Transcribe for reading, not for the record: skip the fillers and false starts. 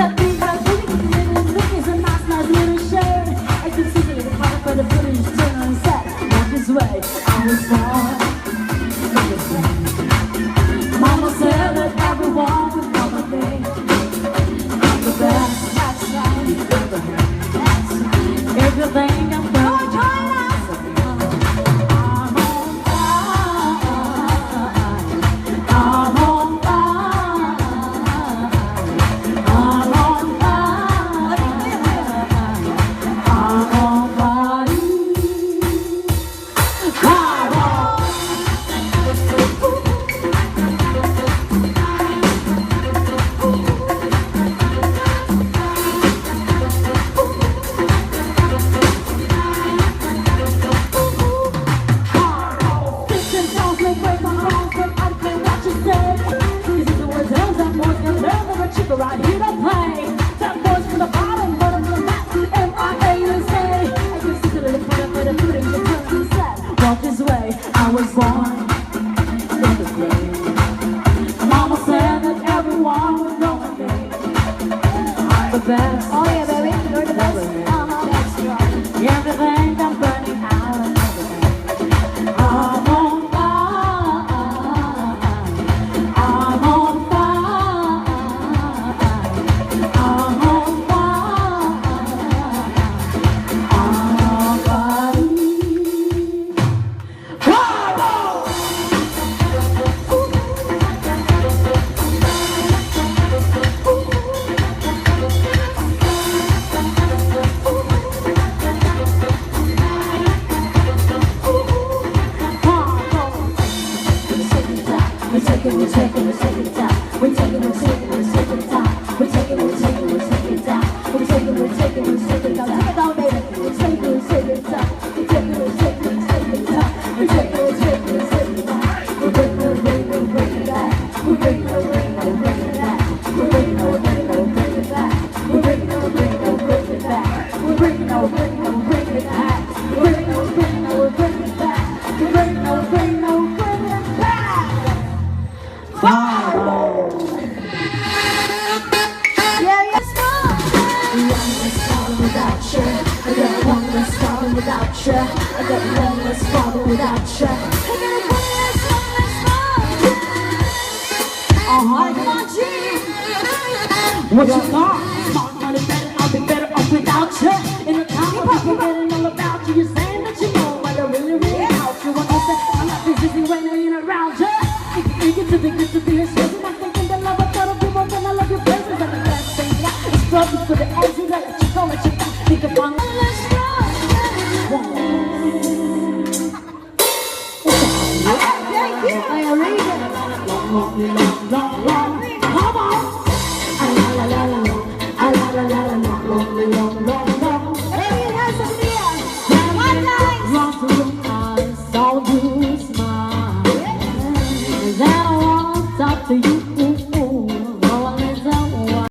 That big girl look is a nice, nice little shirt. I can see the little part of the footage turn and set. Walk this way, I was born. Mama said that everyone would know my name. I'm the best, that's right. Everything I'm done. Right here to play. That boys from the bottom, bottom from the top, M-I-A-U-S-A. I can see the little put a foot in the front and set. Walk this way, I was born in the day. Mama said that everyone would know my name. I'm the best. Oh yeah, baby, you're the best. That's right. Everything I'm burning out of everything. I'm on fire. I'm on fire. I got one less father without you. I got one less father. Come on, G. What you thought? Smart money better, I'll be better off without you. In the town, people forgetting all about you. You're saying that you know, but I really, really help you. What you say? I'm not busy when I ain't around you. If you get to be good to be a shit, I'm thinking the love of other people, then I love your presence. And the best thing it's broken for the edges. I let you go, let you go. Think of one less to you.